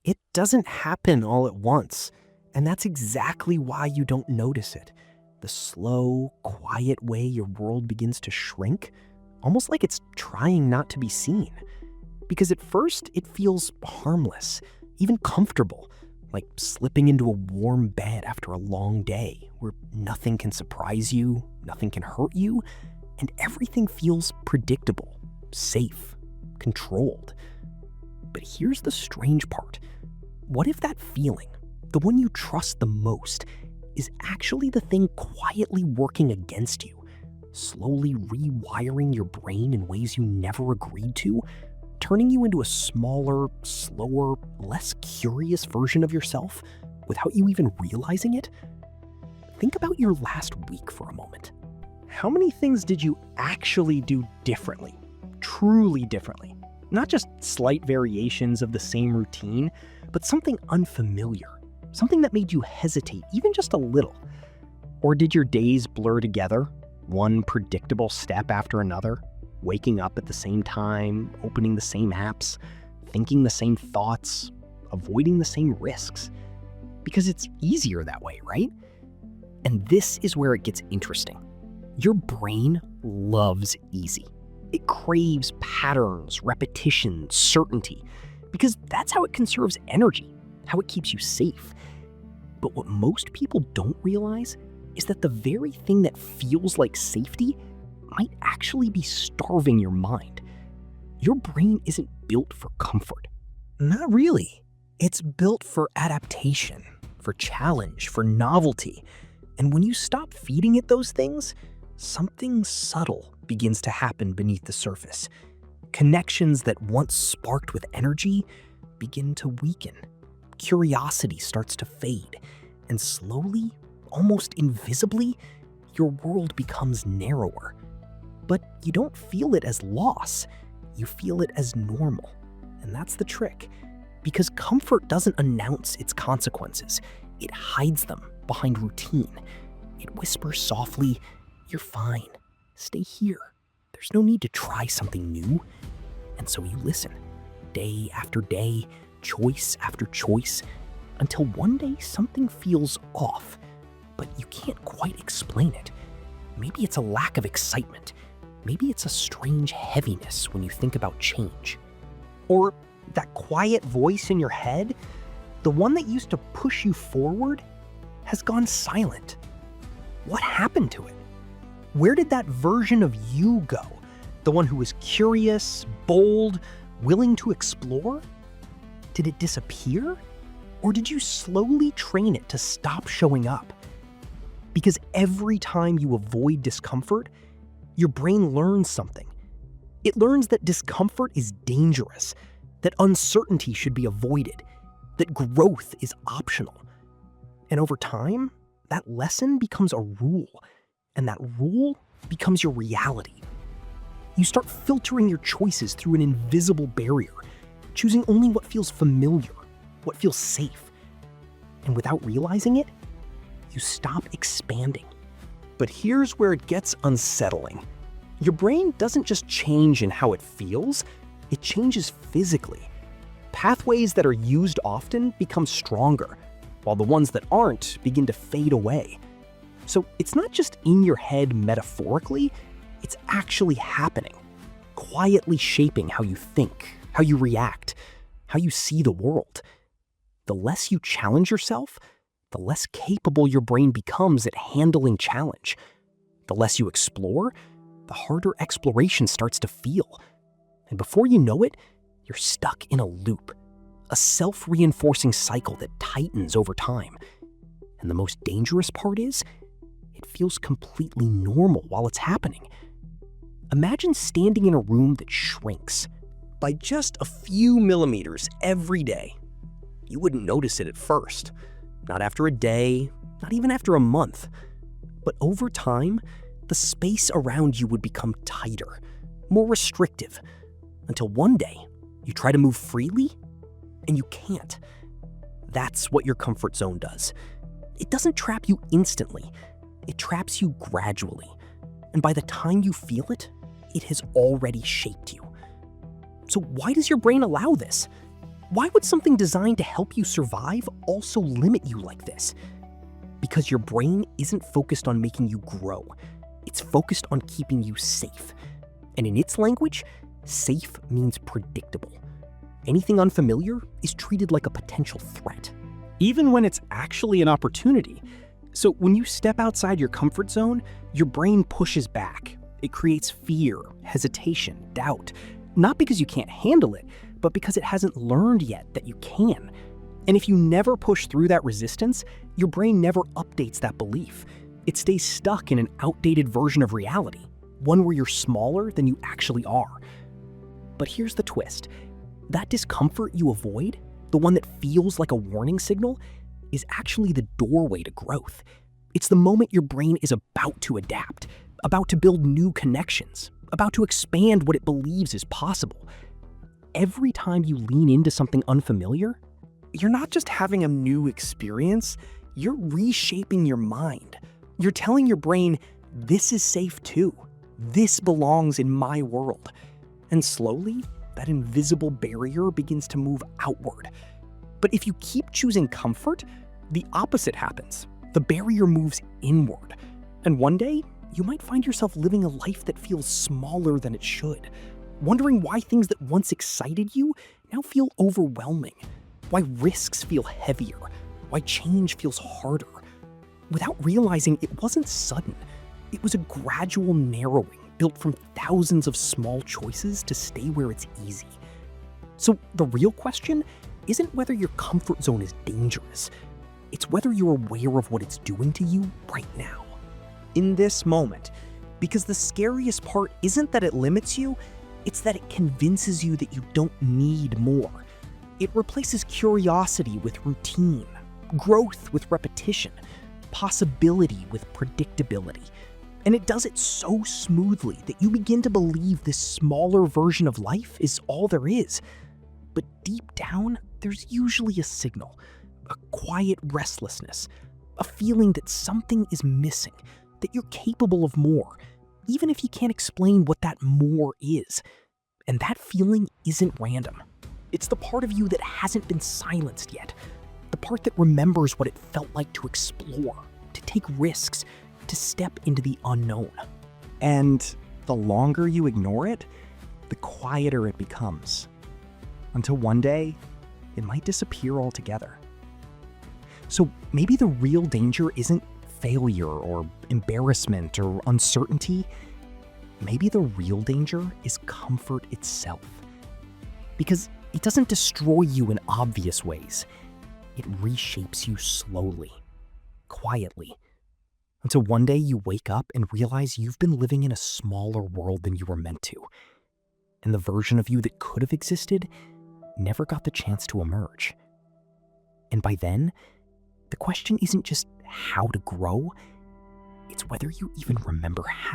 It doesn't happen all at once, and that's exactly why you don't notice it. The slow, quiet way your world begins to shrink, almost like it's trying not to be seen. Because at first, it feels harmless, even comfortable, like slipping into a warm bed after a long day where nothing can surprise you, nothing can hurt you, and everything feels predictable, safe, controlled. But here's the strange part. What if that feeling, the one you trust the most, is actually the thing quietly working against you, slowly rewiring your brain in ways you never agreed to, turning you into a smaller, slower, less curious version of yourself without you even realizing it? Think about your last week for a moment. How many things did you actually do differently? Truly differently? Not just slight variations of the same routine, but something unfamiliar, something that made you hesitate even just a little. Or did your days blur together, one predictable step after another, waking up at the same time, opening the same apps, thinking the same thoughts, avoiding the same risks? Because it's easier that way, right? And this is where it gets interesting. Your brain loves easy. It craves patterns, repetition, certainty, because that's how it conserves energy, how it keeps you safe. But what most people don't realize is that the very thing that feels like safety might actually be starving your mind. Your brain isn't built for comfort. Not really. It's built for adaptation, for challenge, for novelty. And when you stop feeding it those things, something subtle begins to happen beneath the surface. Connections that once sparked with energy begin to weaken. Curiosity starts to fade, and slowly, almost invisibly, your world becomes narrower. But you don't feel it as loss, you feel it as normal. And that's the trick, because comfort doesn't announce its consequences, it hides them behind routine. It whispers softly, "You're fine. Stay here. There's no need to try something new." And so you listen, day after day, choice after choice, until one day something feels off, but you can't quite explain it. Maybe it's a lack of excitement. Maybe it's a strange heaviness when you think about change. Or that quiet voice in your head, the one that used to push you forward, has gone silent. What happened to it? Where did that version of you go? The one who was curious, bold, willing to explore? Did it disappear? Or did you slowly train it to stop showing up? Because every time you avoid discomfort, your brain learns something. It learns that discomfort is dangerous, that uncertainty should be avoided, that growth is optional. And over time, that lesson becomes a rule, and that rule becomes your reality. You start filtering your choices through an invisible barrier, choosing only what feels familiar, what feels safe. And without realizing it, you stop expanding. But here's where it gets unsettling. Your brain doesn't just change in how it feels, it changes physically. Pathways that are used often become stronger, while the ones that aren't begin to fade away. So it's not just in your head metaphorically, it's actually happening, quietly shaping how you think, how you react, how you see the world. The less you challenge yourself, the less capable your brain becomes at handling challenge. The less you explore, the harder exploration starts to feel. And before you know it, you're stuck in a loop, a self-reinforcing cycle that tightens over time. And the most dangerous part is, it feels completely normal while it's happening. Imagine standing in a room that shrinks by just a few millimeters every day. You wouldn't notice it at first, not after a day, not even after a month. But over time, the space around you would become tighter, more restrictive, until one day you try to move freely and you can't. That's what your comfort zone does. It doesn't trap you instantly, it traps you gradually. And by the time you feel it, it has already shaped you. So why does your brain allow this? Why would something designed to help you survive also limit you like this? Because your brain isn't focused on making you grow. It's focused on keeping you safe. And in its language, safe means predictable. Anything unfamiliar is treated like a potential threat, even when it's actually an opportunity. So when you step outside your comfort zone, your brain pushes back. It creates fear, hesitation, doubt, not because you can't handle it, but because it hasn't learned yet that you can. And if you never push through that resistance, your brain never updates that belief. It stays stuck in an outdated version of reality, one where you're smaller than you actually are. But here's the twist. That discomfort you avoid, the one that feels like a warning signal, is actually the doorway to growth. It's the moment your brain is about to adapt, about to build new connections, about to expand what it believes is possible. Every time you lean into something unfamiliar, you're not just having a new experience, you're reshaping your mind. You're telling your brain, this is safe too. This belongs in my world. And slowly, that invisible barrier begins to move outward. But if you keep choosing comfort, the opposite happens. The barrier moves inward. And one day, you might find yourself living a life that feels smaller than it should, wondering why things that once excited you now feel overwhelming, why risks feel heavier, why change feels harder, without realizing it wasn't sudden. It was a gradual narrowing built from thousands of small choices to stay where it's easy. So the real question isn't whether your comfort zone is dangerous. It's whether you're aware of what it's doing to you right now, in this moment. Because the scariest part isn't that it limits you, it's that it convinces you that you don't need more. It replaces curiosity with routine, growth with repetition, possibility with predictability. And it does it so smoothly that you begin to believe this smaller version of life is all there is. But deep down, there's usually a signal, a quiet restlessness, a feeling that something is missing, that you're capable of more, even if you can't explain what that more is. And that feeling isn't random. It's the part of you that hasn't been silenced yet, the part that remembers what it felt like to explore, to take risks, to step into the unknown. And the longer you ignore it, the quieter it becomes. Until one day, it might disappear altogether. So maybe the real danger isn't failure or embarrassment or uncertainty. Maybe the real danger is comfort itself. Because it doesn't destroy you in obvious ways. It reshapes you slowly, quietly, until one day you wake up and realize you've been living in a smaller world than you were meant to. And the version of you that could have existed never got the chance to emerge. And by then, the question isn't just how to grow, it's whether you even remember how.